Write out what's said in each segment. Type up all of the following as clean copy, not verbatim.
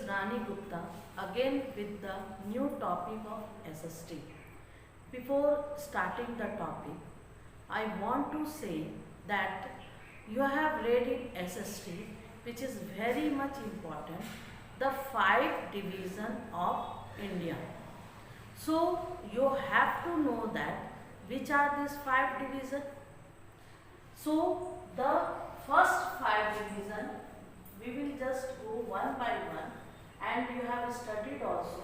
Rani Gupta again with the new topic of SST. Before starting the topic, I want to say that you have read in SST, which is very much important, the five division of India. So you have to know that which are these five division. So the first five division we will just go one by one, and you have studied also.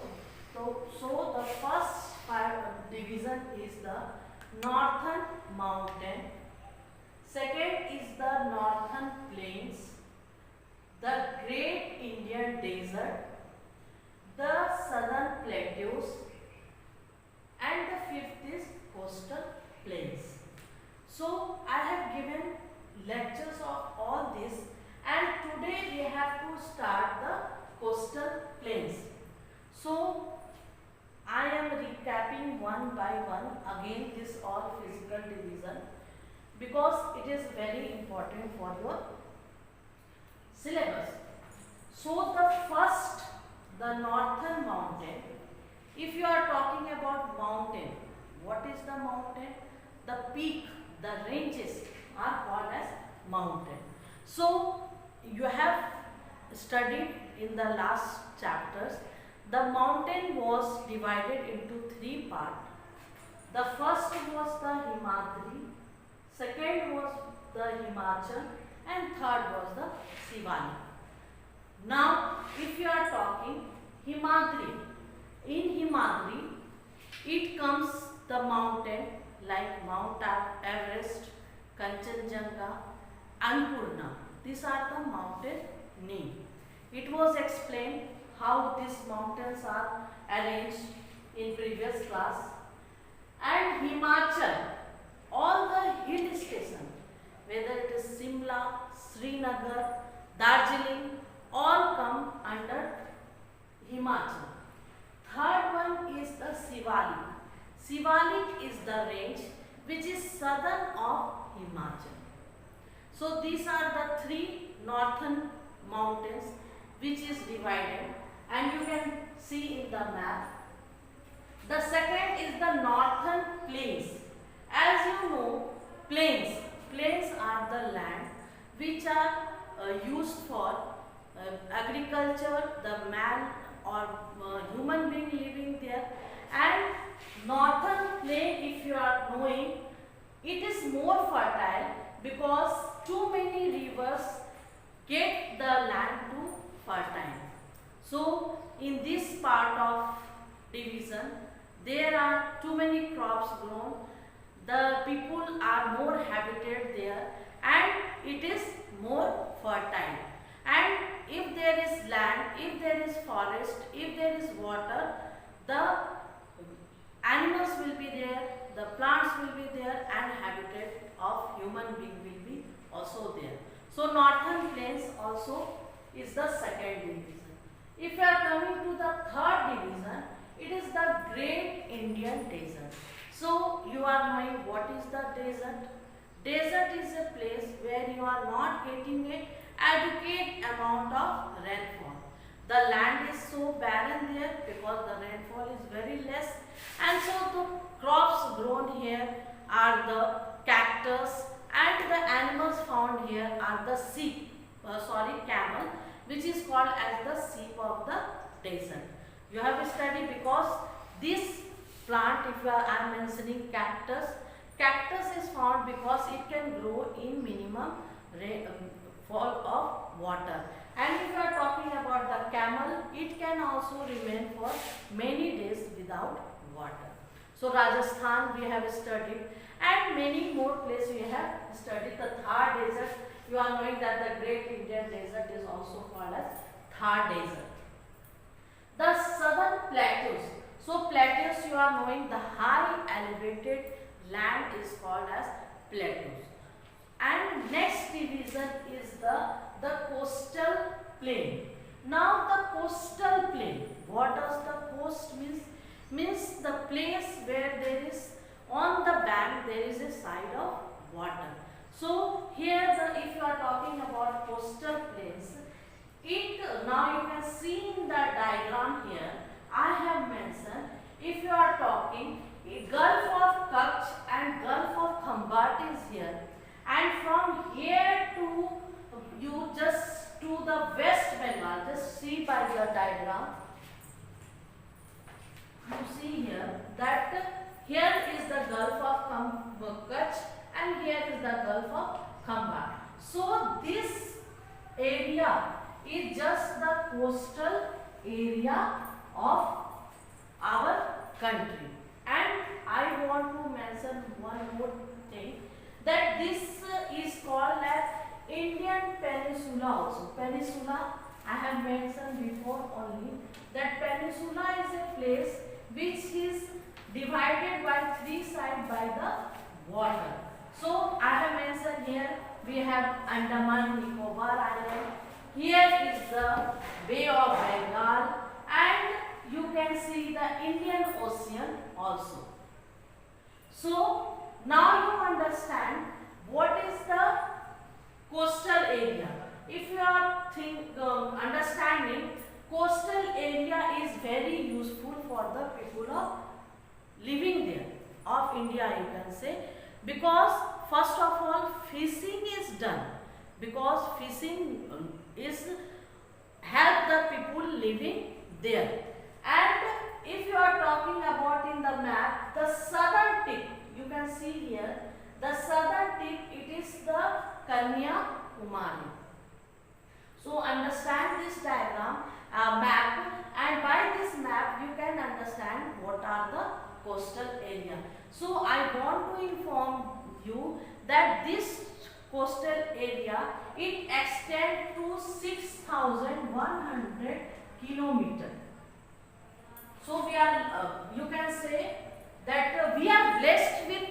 So the first five division is the northern mountain, second is the northern plains, the great Indian desert, the southern plateaus, and the fifth is coastal plains. So I have given lectures of all this, and today we have to start the coastal plains. So I am recapping one by one again this all physical division, because it is very important for your syllabus. So the first, the northern mountain. If you are talking about mountain, what is the mountain? The peak, the ranges are called as mountain. So you have studied in the last chapters, the mountain was divided into three parts. The first was the Himadri, second was the Himachal, and third was the Sivalik. Now if you are talking Himadri, in Himadri it comes the mountain like Mount Everest, Kanchenjunga, Annapurna. These are the mountain name. It was explained how these mountains are arranged in previous class. And Himachal, all the hill stations, whether it is Simla, Srinagar, Darjeeling, all come under Himachal. Third one is the Sivalik. Sivalik is the range which is southern of Himachal. So these are the three northern mountains which is divided, and you can see in the map. The second is the northern plains. As you know, plains are the land which are used for agriculture, the man or human being living there. And northern plain, if you are knowing, it is more fertile because too many rivers get the land to fertile. So in this part of division, there are too many crops grown, the people are more habited there, and it is more fertile. And if there is land, if there is forest, if there is water, the animals will be there, the plants will be there, and habitat of human being will be also there. So northern plains also is the second division. If you are coming to the third division, it is the great Indian desert. So you are knowing what is the desert? Desert is a place where you are not getting a adequate amount of rainfall. The land is so barren there because the rainfall is very less, and so the crops grown here are the cactus, and the animals found here are the camel, which is called as the sheep of the desert. You have studied because this plant, if I am mentioning cactus is found because it can grow in minimum fall of water. And if you are talking about the camel, it can also remain for many days without water. So Rajasthan we have studied, and many more places we have studied. The Thar desert, you are knowing that the great Indian desert is also called as Thar desert. The southern plateaus. So plateaus, you are knowing the high elevated land is called as plateaus. And next division is the coastal plain. Now the coastal plain, what does the coast means? Means the place where there is on the bank there is a side of water. So here if you are talking about coastal plains, It now you can see in the diagram here. I have mentioned if you are talking Gulf of Kutch and Gulf of Khambat is here, and from here to you just to the West Bengal. Just see by the diagram. You see here that here is the Gulf of Kutch and here is the Gulf of Khambat. So this area is just the coastal area of our country. And I want to mention one more thing, that this is called as Indian Peninsula also. Peninsula I have mentioned before only, that peninsula is a place which is divided by three sides by the water. So I have mentioned here we have Andaman Nicobar Island. Here is the Bay of Bengal, and you can see the Indian Ocean also. So now you understand what is the coastal area. If you are understanding, coastal area is very useful for the people of living there of India, you can say, because first of all fishing is done, because fishing is help the people living there. And if you are talking about in the map, the southern tip, you can see here, the southern tip, it is the Kanyakumari. So understand this diagram, map, and by this map you can understand what are the coastal area. So I want to inform you that this coastal area, it extends to 6,100 kilometers. So we are, you can say that we are blessed with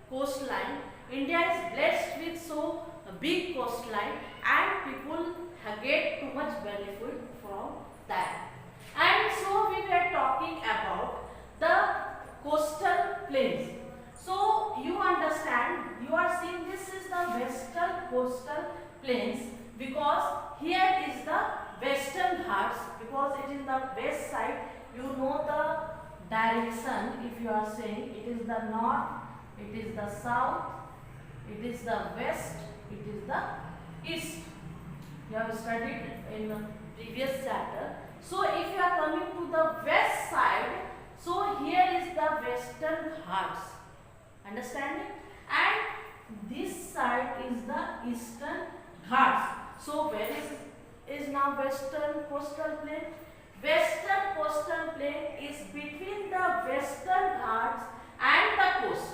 coastline. India is blessed with so big coastline, and people get too much benefit from that. And so we were talking about the coastal plains. So you understand, you are seeing this is the western coastal plains, because here is the Western Ghats, because it is the west side. You know the direction. If you are saying it is the north, it is the south, it is the west, it is the east. You have studied in the previous chapter. So if you are coming to the west side, so here is the Western Ghats. Understanding? And this side is the Eastern Ghats. So where is now Western Coastal Plain? Western Coastal Plain is between the Western Ghats and the coast.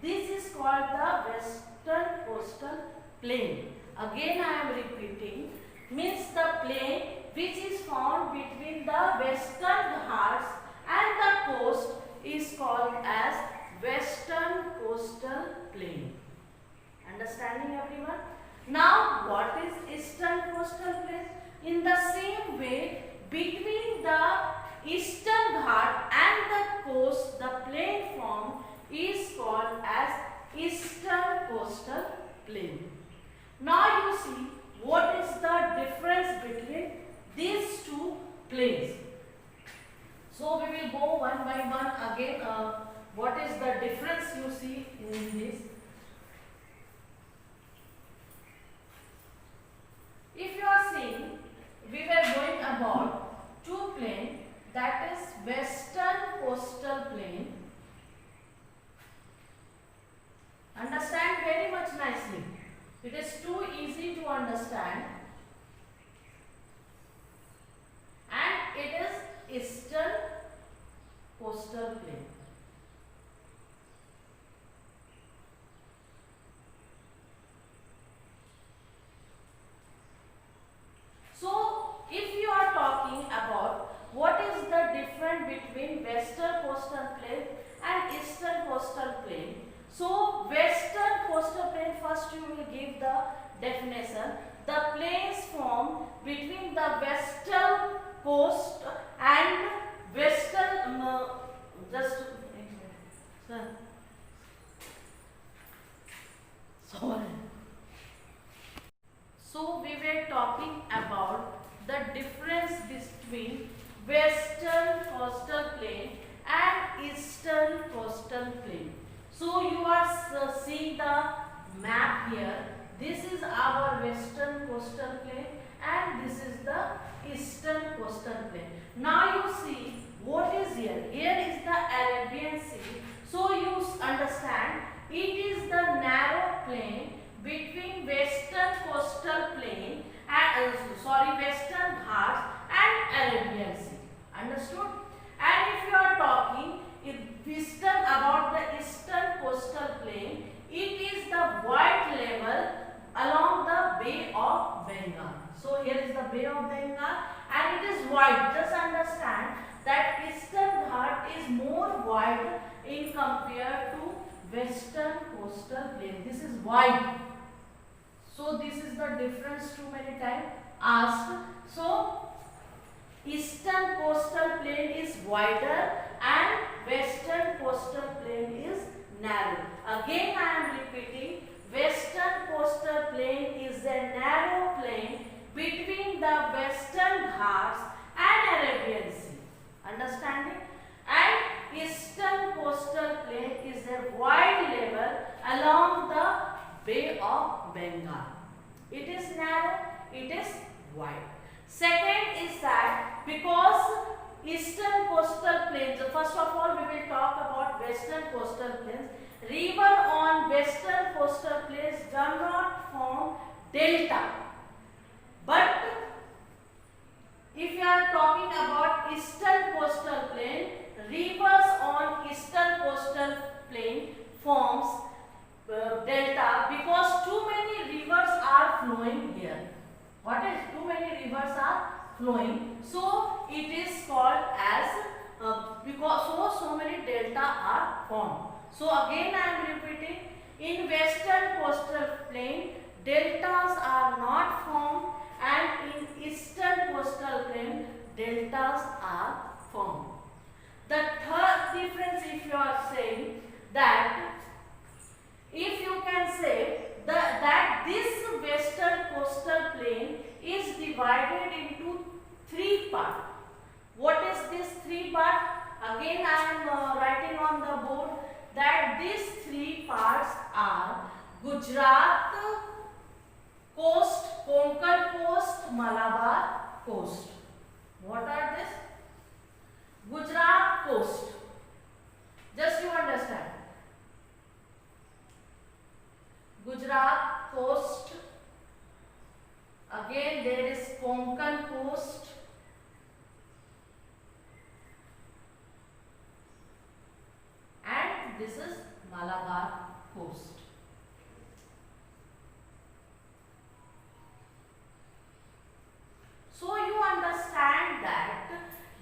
This is called the Western Coastal Plain. Again I am repeating, means the plain which is found between the Western Ghats and the coast is called as Western Coastal Plain. Understanding everyone? Now what is Eastern Coastal Plain? In the same way, between the Eastern Ghat and the coast, the plain form is called as Eastern Coastal Plain. Now you see what is the difference between these two plains. So we will go one by one again. What is the difference you see in this? If you are seeing, we were going about two plains, that is Western Coastal Plain. Understand very much nicely. It is too easy to understand. And it is Eastern Coastal Plain. So, if you are talking about what is the difference between Western Coastal Plain and Eastern Coastal Plain, so Western Coastal Plain, first you will give the definition. The plains form between the western coast and western, sorry. So we were talking about the difference between western coastal plain and eastern coastal plain. So you are seeing the map here. This is our western coastal plain and this is the eastern coastal plain. Now you see what is here. Here is the Arabian Sea. So you understand it is the narrow plain between western coastal plain and western Ghats and Arabian Sea. Understood? And if you are talking about the eastern coastal plain, it is the white level along the Bay of Bengal. So here is the Bay of Bengal and it is white. Just understand that eastern Ghat is more white in compared to western coastal plain. This is white. So this is the difference too many times asked. So eastern coastal plain is wider and western coastal plain is narrow. Again I am repeating, western coastal plain is a narrow plain between the western Ghats and Arabian Sea. Understanding? And eastern coastal plain is a wide level along the Bay of Bengal. It is narrow, it is wide. Second is that because eastern coastal plains, first of all we will talk about western coastal plains. River on western coastal plains do not form delta. But if you are talking about eastern coastal plain, rivers on eastern coastal plain forms delta because too many rivers are flowing here. What is too many rivers are flowing? So it is called as because so many delta are formed. So again I am repeating, in western coastal plain deltas are not formed and in eastern coastal plain deltas are formed. The third difference, if you are saying that, if you can say that this western coastal plain is divided into three parts. What is this three parts? Again I am writing on the board that these three parts are Gujarat coast, Konkan coast, Malabar coast. What are this? Gujarat coast. Just you understand. Gujarat coast. Again there is Konkan coast. And this is Malabar coast. So you understand that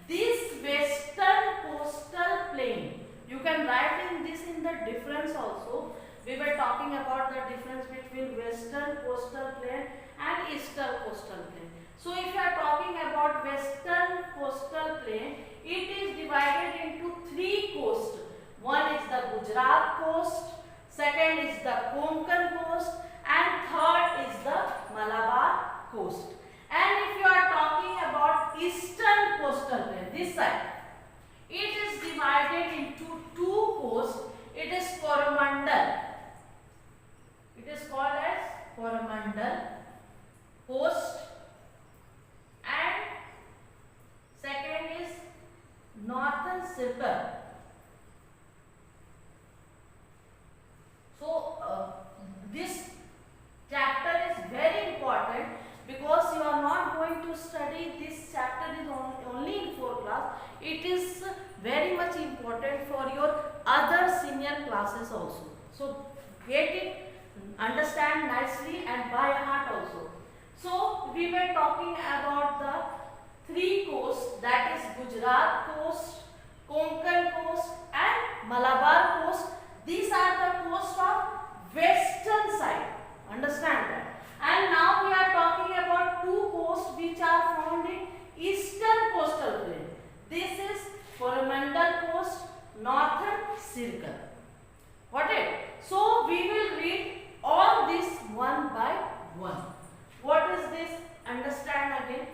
this western coastal plain, you can write in this in the difference also. We were talking about the difference between western coastal plain and eastern coastal plain. So if you are talking about western coastal plain, it is divided into three coasts. One is the Gujarat coast, second is the Konkan coast and third is the Malabar coast. And if you are talking about eastern coastal plain, this side, it is divided into two coasts. It is Coromandel. It is called as Coromandel coast and second is Northern Sirkar. So this chapter is very important because you are not going to study this chapter is only in 4th class. It is very much important for your other senior classes also. So get it, understand nicely and by heart also. So we were talking about the three coasts, that is Gujarat coast, Konkan coast and Malabar coast. These are the coasts of western side. Understand that. And now we are talking about two coasts which are found in eastern coastal plain. This is Coromandel coast, Northern Sirkar. Got it? So we will read all this one by one. What is this? Understand again.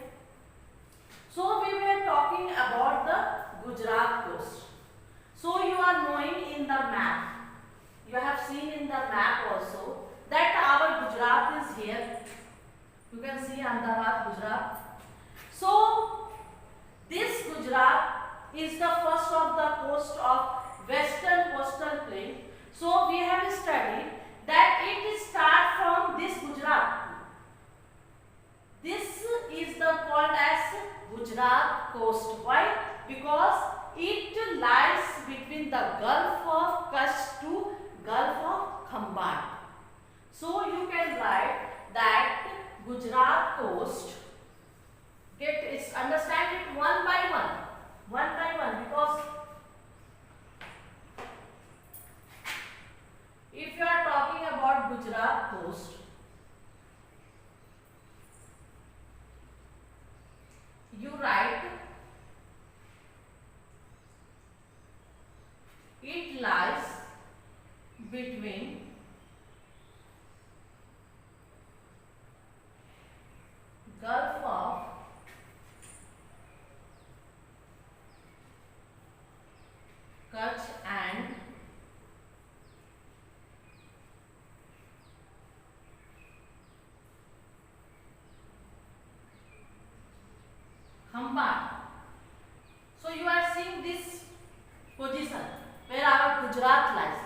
see Ahmedabad, Gujarat. So this Gujarat is the first of the coast of western coastal plain. So we have studied that it starts from this Gujarat. This is the called as Gujarat coast. Why? Because it lies between the Gulf of Kutch to Gulf of Khambhat. So you can write that Gujarat coast. Get it, understand it one by one, because if you are talking about Gujarat coast, you write it lies between Gulf of Kutch and Khambhat. So you are seeing this position where our Gujarat lies.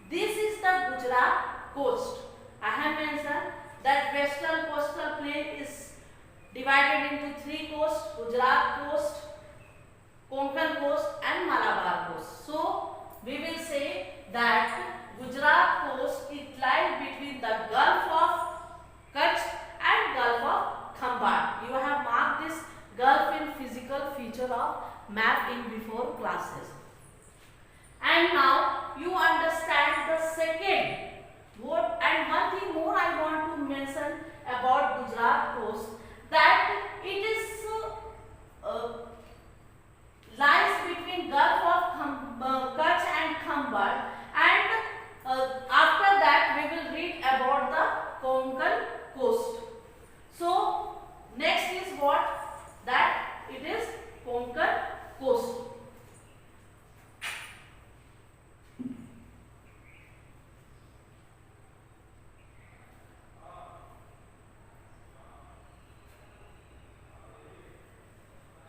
This is the Gujarat coast. I have mentioned that western coastal plain is divided into three coasts: Gujarat coast, Konkan coast and Malabar coast. So we will say that Gujarat coast, it lies between the Gulf of Kutch and Gulf of Khambhat. You have marked this Gulf in physical feature of map in before classes. And now you understand the second. And one thing more I want to mention about Gujarat coast, that it is lies between Gulf of Kutch and Khambhat, and after that we will read about the Konkan coast. So next is what? That it is Konkan coast.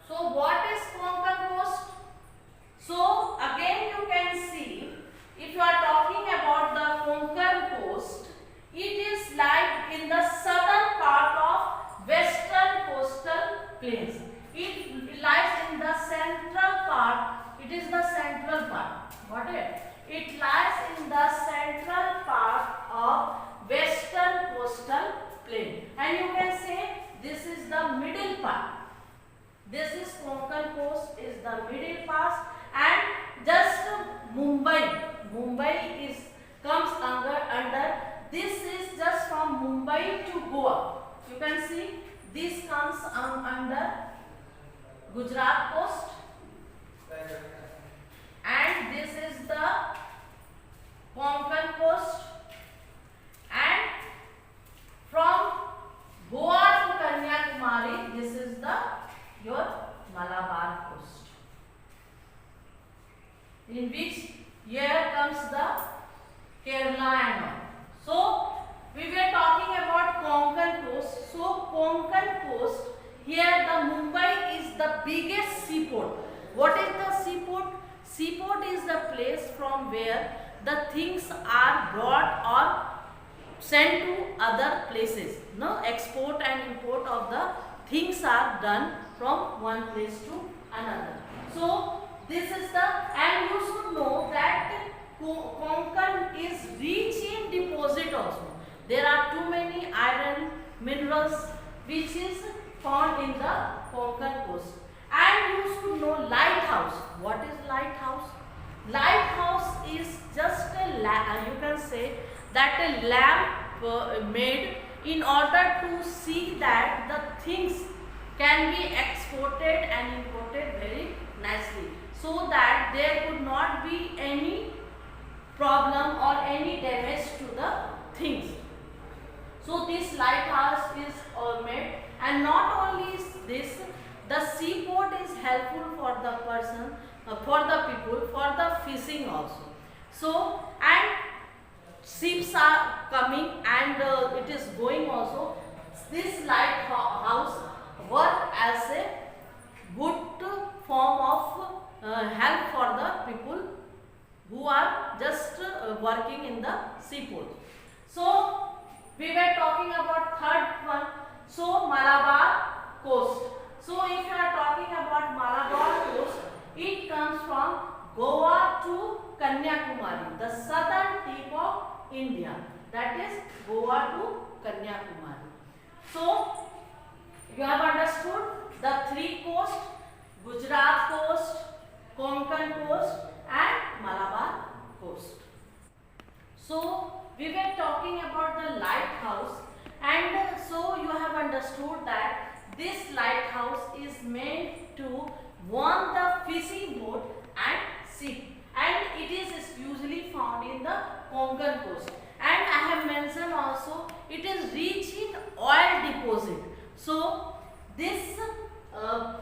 So what is Konkan coast? So again you can see, if you are talking about the Konkan coast, it is like in the southern part of western coastal plains. It lies in the central part. It is the central part. Got it? It lies in the central part of western coastal plain. And you can say this is the middle part. This is Konkan coast is the middle part, and just Mumbai is comes under. This is just from Mumbai to Goa. You can see this comes under Gujarat coast, and this is the Konkan coast, and from Goa to Kanyakumari, this is the your Malabar coast, in which here comes the Kerala and all. So we were talking about Konkan coast. So Konkan coast, here the Mumbai is the biggest seaport. What is the seaport? Seaport is the place from where the things are brought or sent to other places. No, export and import of the things are done from one place to another. So this is the, and you should know that Konkan is rich in deposit also. There are too many iron minerals which is found in the Konkan coast. And you should know lighthouse. What is lighthouse? Lighthouse is just a you can say that a lamp made in order to see that the things can be exported and imported very nicely, so that there could not be any problem or any damage to the things. So this lighthouse is made, and not only is this, the seaport is helpful for the person, for the people, for the fishing also. So, and ships are coming and it is going also. this lighthouse work as a good form of help for the people who are just working in the seaport. So we were talking about third one. So Malabar coast. So if you are talking about Malabar coast, it comes from Goa to Kanyakumari, the southern tip of India. That is Goa to Kanyakumari. So you have understood the three coasts: Gujarat coast, Konkan coast and Malabar coast. So we were talking about the lighthouse, and so you have understood that this lighthouse is meant to warn the fishing boat and ship, and it is usually found in the Konkan coast. And I have mentioned also it is rich in oil deposit. So this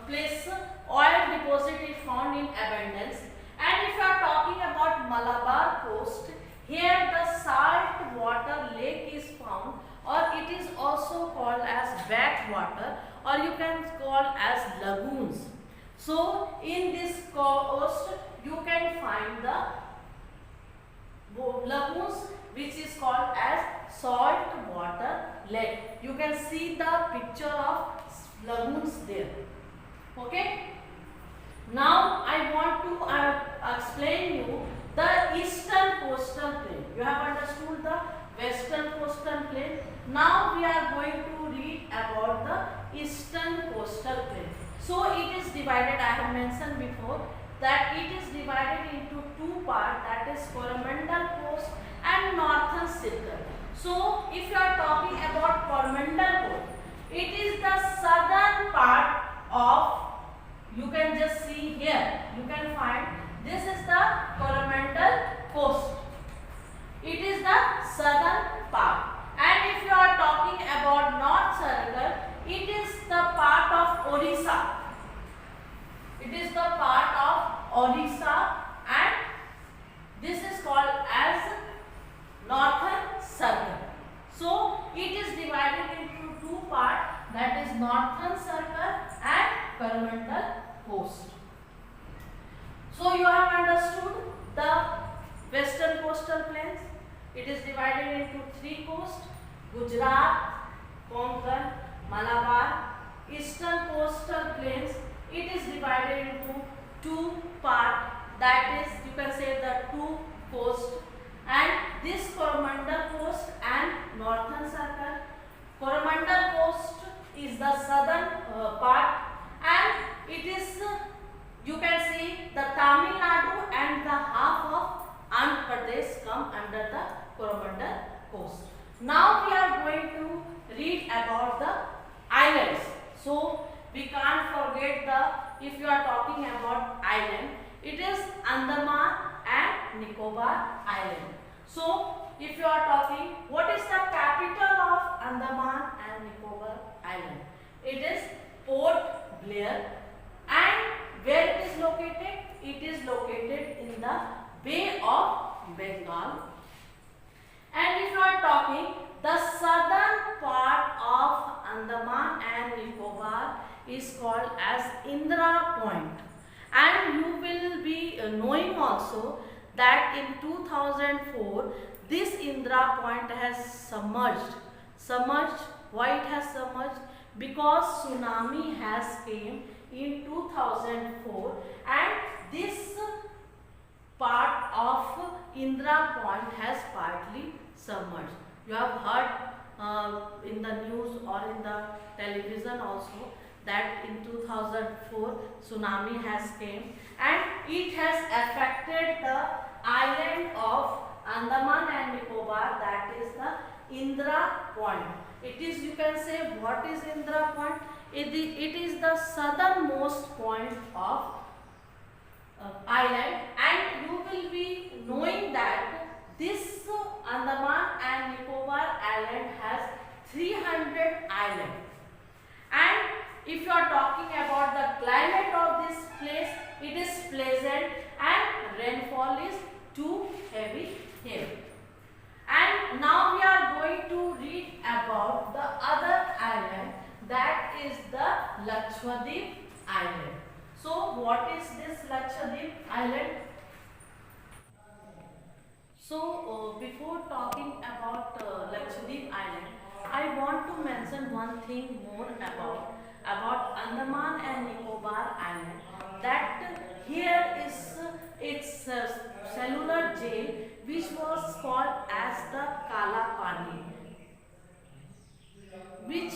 place oil deposit is found in abundance. And if you are talking about Malabar coast, here the salt water lake is found, or it is also called as backwater, or you can call as lagoons. So in this coast you can find the lagoons which is called as salt water lake. You can see the picture of lagoons there. Okay. Now I want to explain you the eastern coastal plain. You have understood the western coastal plain. Now we are going to read about the eastern coastal plain. So it is divided, I have mentioned before that it is divided into two parts, that is Coromandel coast and northern circle. So if you are talking about Coromandel coast, it is the southern part of, you can just see here, you can find this is the Coromandel coast. It is the southern part. And if you are talking about North Circle, it is the part of Orissa. It is the part of Orissa, and this is called as Northern Circle. So it is divided into two parts, that is Northern Circle and Coromandel coast. So you have understood the western coastal plains. It is divided into three coasts: Gujarat, Konkan, Malabar. Eastern coastal plains, it is divided into two parts, that is, you can say the two coasts, and this Coromandel coast and Northern Circle. Coromandel coast is the southern part, and it is, you can see the Tamil Nadu and the half of Andhra Pradesh come under the Coromandel coast. Now we are going to read about the islands. So we can't forget the, if you are talking about island, it is Andaman and Nicobar Island. So if you are talking, what is the capital of Andaman and Nicobar Island? It is Port Blair. And where it is located? It is located in the Bay of Bengal. And if you are talking, the southern part of Andaman and Nicobar is called as Indra Point. And you will be knowing also that in 2004 this Indra Point has submerged. Why it has submerged? Because tsunami has came in 2004, and this part of Indra Point has partly submerged. You have heard in the news or in the television also that in 2004 tsunami has came, and it has affected the island of Andaman and Nicobar, that is the Indra Point. It is, you can say, what is Indra Point? It is the southernmost point of island, and you will be knowing that this Andaman and Nicobar island has 300 islands. And if you are talking about the climate of this place, it is pleasant and rainfall is too heavy here. And And now we are going to read about the other island, that is the Lakshadweep island. So what is this Lakshadweep island? So before talking about Lakshadweep island, I want to mention one thing more about Andaman and Nicobar island. That here is its cellular jail, which was called as the Kala Pani, which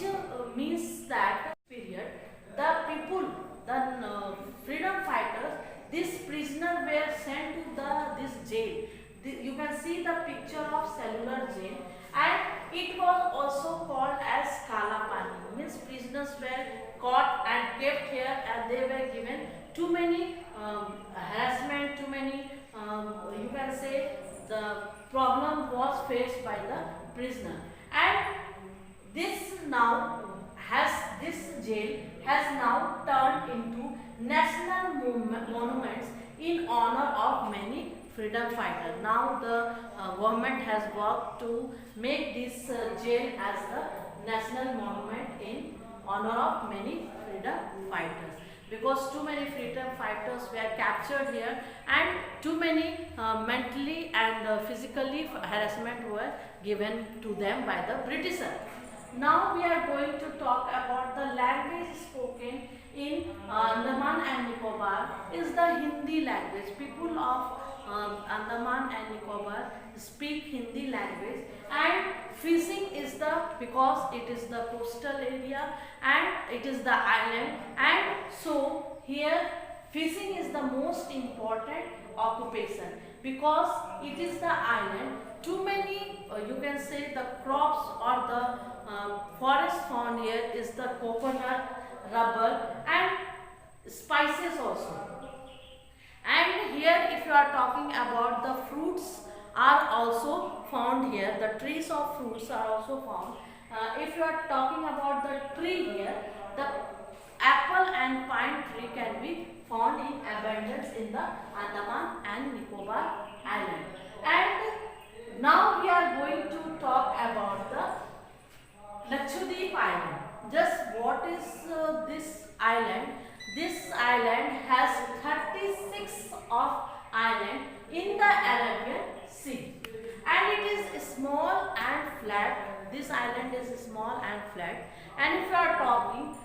means that period the people, the freedom fighters, this prisoner were sent to this jail. You can see the picture of cellular jail, and it was also called as Kala Pani, means prisoners were caught and kept here, and they were given too many harassment, too many you can say the problem was faced by the prisoner. And this now has this jail has now turned into national monuments in honor of many freedom fighters. Now the government has worked to make this jail as the national monument in honor of many freedom fighters, because too many freedom fighters were captured here, and too many mentally and physically harassment were given to them by the Britishers. Now we are going to talk about the language spoken in Andaman and Nicobar is the Hindi language. People of Andaman and Nicobar speak Hindi language, and fishing is the, because it is the coastal area and it is the island, and so here fishing is the most important occupation, because it is the island. Too many you can say the crops or the forest found here is the coconut, rubber and spices also. And here if you are talking about the fruits are also found here, the trees of fruits are also found. If you are talking about the tree here, the apple and pine tree can be found in abundance in the Andaman and Nicobar island. And now we are going to talk about the Lakshadweep island. Just what is this island? This island has 36 of island in the Arabian Sea, and it is small and flat. This island is small and flat, and if you are talking,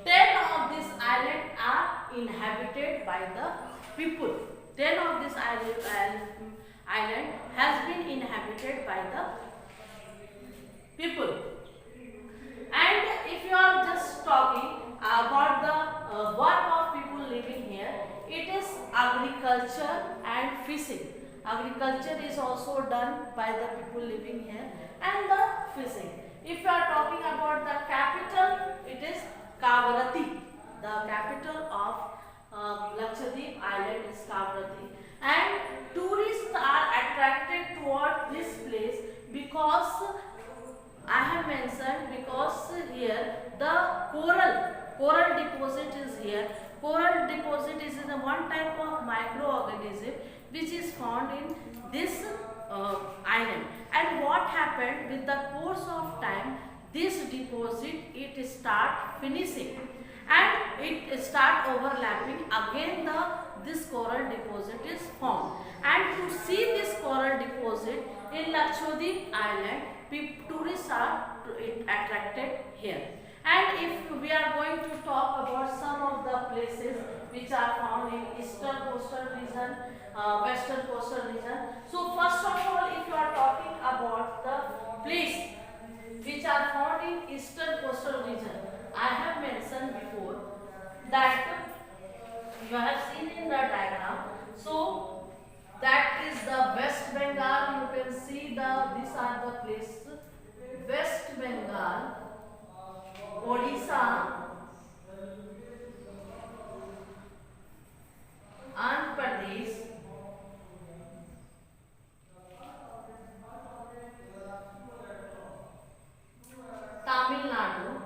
10 of this island are inhabited by the people. 10 of this island has been inhabited by the people. And if you are just talking about the work of people living here, it is agriculture and fishing. Agriculture is also done by the people living here, and the fishing. If you are talking about the capital, it is Kavaratti. The capital of Lakshadweep island is Kavaratti, and tourists are attracted toward this place because I have mentioned, because here the coral deposit is here. Coral deposit is in one type of microorganism which is found in this island. And what happened with the course of time, this deposit it start finishing and it start overlapping again. This coral deposit is formed, and to see this coral deposit in Lakshadweep island, tourists are attracted here. And if we are going to talk about some of the places which are found in eastern coastal region, western coastal region. So first of all, if you are talking about the place which are found in eastern coastal region, I have mentioned before that you have seen in the diagram. So that is the West Bengal. You can see these are the places: West Bengal, Odisha, Andhra Pradesh, Tamil Nadu,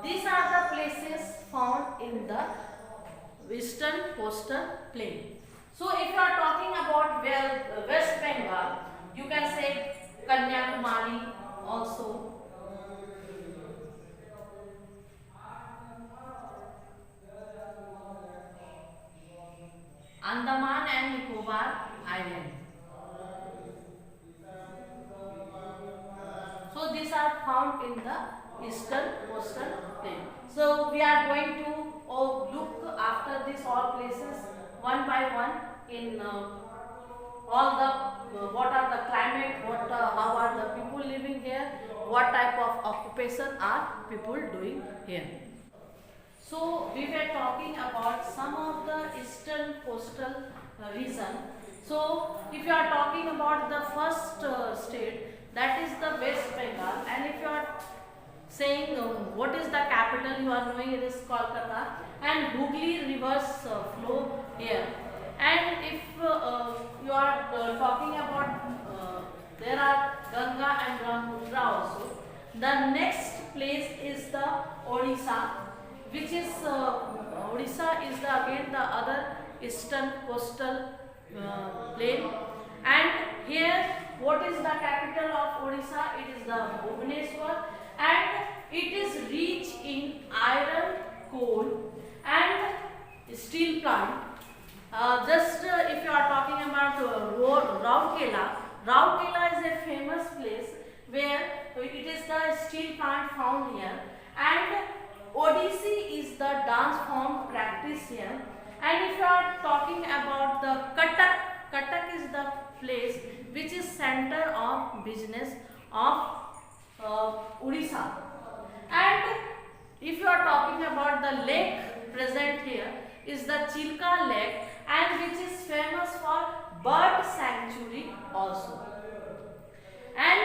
these are the places found in the western coastal plain. So Andaman also. Andaman and Nicobar Island. So these are found in the eastern coastal plain. So we are going to look after these all places one by one in all the what are the climate, how are the people living here, what type of occupation are people doing here. So we were talking about some of the eastern coastal region. So if you are talking about the first state, that is the West Bengal, and if you are saying what is the capital, you are knowing it is Kolkata, and Hooghly rivers flow here. And if you are talking about there are Ganga and Brahmaputra also. The next place is the Odisha, which is Odisha is the again the other eastern coastal plain. And here, what is the capital of Odisha? It is the Bhubaneswar, and it is rich in iron, coal, and steel plant. If you are talking about Rourkela, Rourkela is a famous place where it is the steel plant found here, and Odissi is the dance form practiced here. And if you are talking about the Cuttack, Cuttack is the place which is center of business of Odisha. And if you are talking about the lake present here is the Chilka Lake, and which is famous for bird sanctuary also. And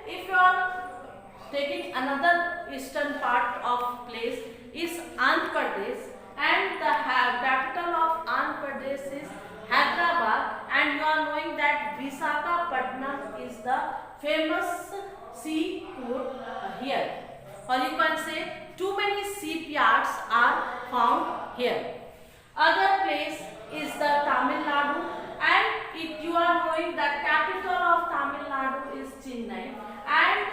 if you are taking another eastern part of place is Andhra Pradesh, and the capital of Andhra Pradesh is Hyderabad, and you are knowing that Visakhapatnam is the famous seaport here, or you can say too many shipyards are found here. Other place is the Tamil Nadu, and you are knowing that capital of Tamil Nadu is Chennai, and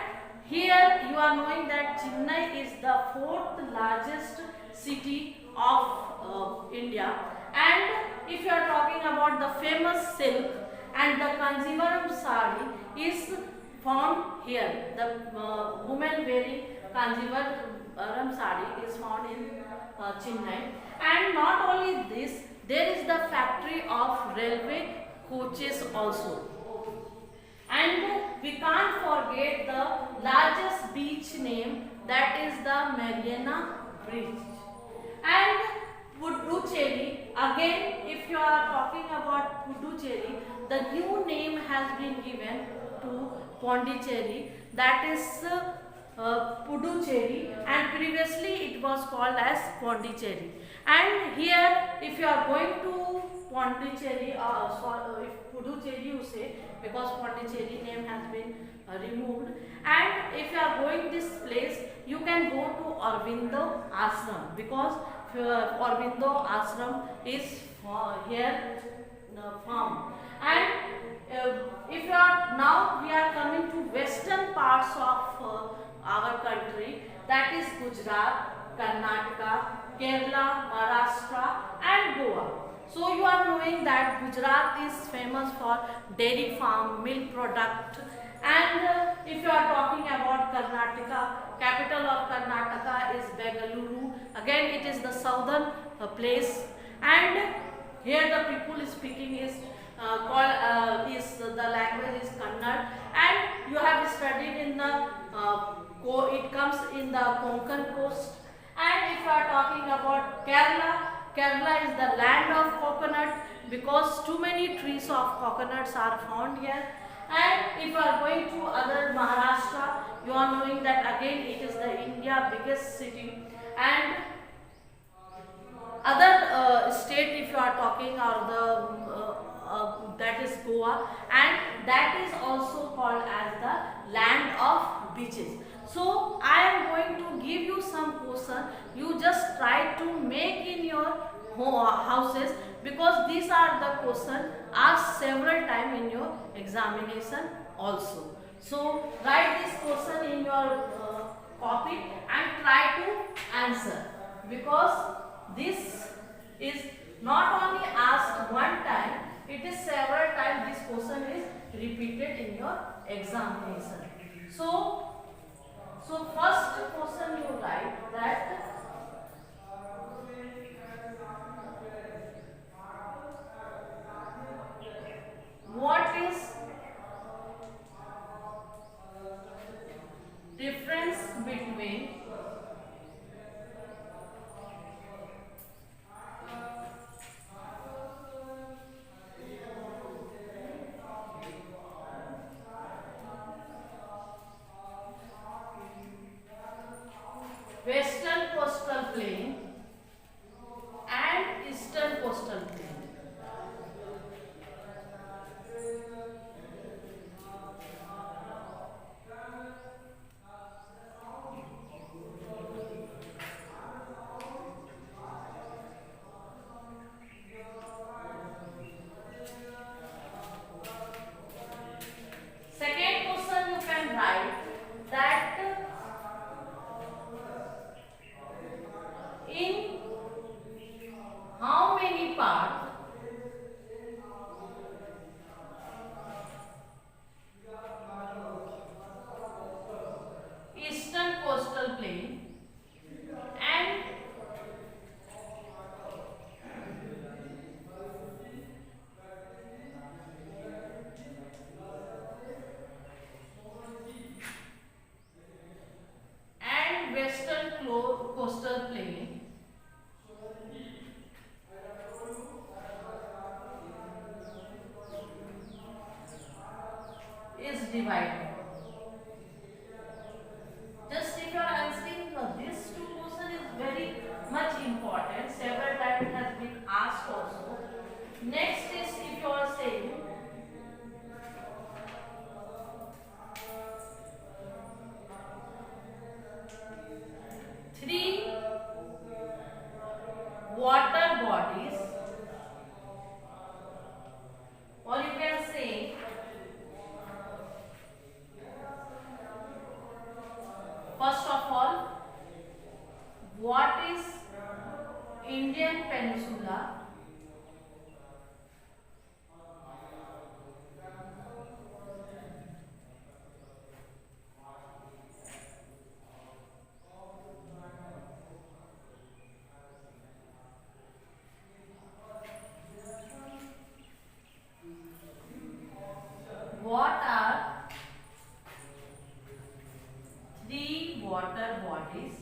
here you are knowing that Chennai is the fourth largest city of India. And if you are talking about the famous silk and the Kanjivaram sari is found here. The women wearing Kanjivaram sari is found in Chennai. And not only this, there is the factory of railway coaches also. And we can't forget the largest beach name, that is the Mariana Bridge. And Puducherry, again if you are talking about Puducherry, the new name has been given to Pondicherry, that is Puducherry, and previously it was called as Pondicherry. And here if you are going to Pondicherry, if Puducherry you say, because Pondicherry name has been removed, and if you are going this place, you can go to Aurobindo Ashram, because Aurobindo Ashram is here found. And if you are now, we are coming to western parts of our country, that is Gujarat, Karnataka, Kerala, Maharashtra and Goa. So you are knowing that Gujarat is famous for dairy farm, milk product, and if you are talking about Karnataka, capital of Karnataka is Bengaluru. Again it is the southern place, and here the people is speaking is the language is Kannada, and you have studied in the it comes in the Konkan coast. And if you are talking about Kerala, Kerala is the land of coconut, because too many trees of coconuts are found here. And if you are going to other Maharashtra, you are knowing that again it is the India biggest city. And other state if you are talking are the that is Goa, and that is also called as the land of beaches. So I am going to give you some question. You just try to make in your houses, because these are the questions asked several times in your examination also. So write this question in your copy and try to answer, because this is not only asked one time, it is several times this question is repeated in your examination. So first question you write that what is difference between western coastal plain and eastern coastal plain. Second question you can write that in how many parts eastern coastal plain and western coastal plain is divided. Just if you are answering this two question is very much important. Several times it has been asked also. Next is if you are saying three water bodies, or you can say first of all, what is Indian Peninsula? What are three water bodies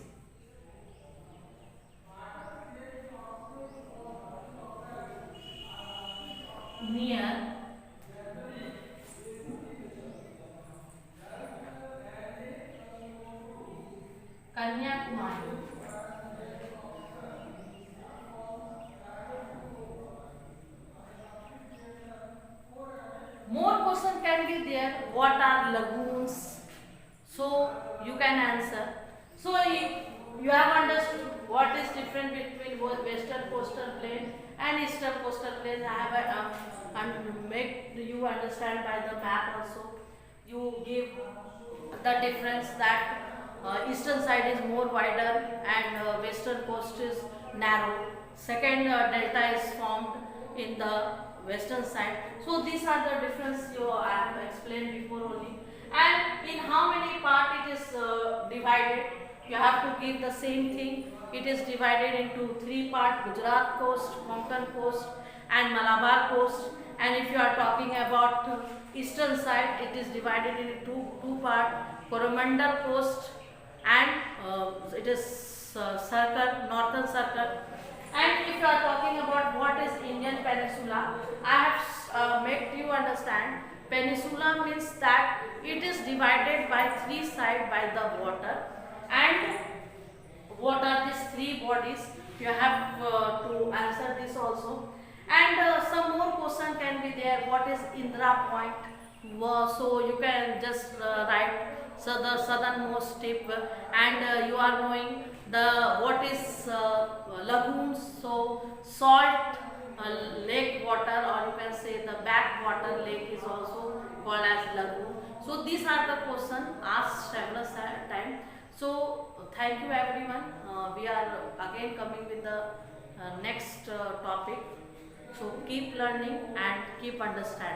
near Kanyakumari? More question can be there. What are lagoons? So you can answer. So you have understood what is different between western coastal plain and eastern coastal plain. I have and make you understand by the map also. You give the difference that eastern side is more wider and western coast is narrow. Second delta is formed in the western side. So these are the difference I have explained before only. And in how many part it is divided, you have to give the same thing. It is divided into three parts: Gujarat coast, Konkan coast and Malabar coast. And if you are talking about eastern side, it is divided into two parts: Coromandel coast and it is circle, northern circle. And if you are talking about what is Indian Peninsula, I have made you understand. Peninsula means that it is divided by three sides by the water. And what are these three bodies? You have to answer this also. And some more question can be there. What is Indra Point? So you can just write the southernmost tip, and you are knowing the what is lagoons. So salt lake water, or you can say the backwater lake is also called as lagoon. So these are the questions asked several time. So thank you everyone. We are again coming with the next topic. So keep learning and keep understanding.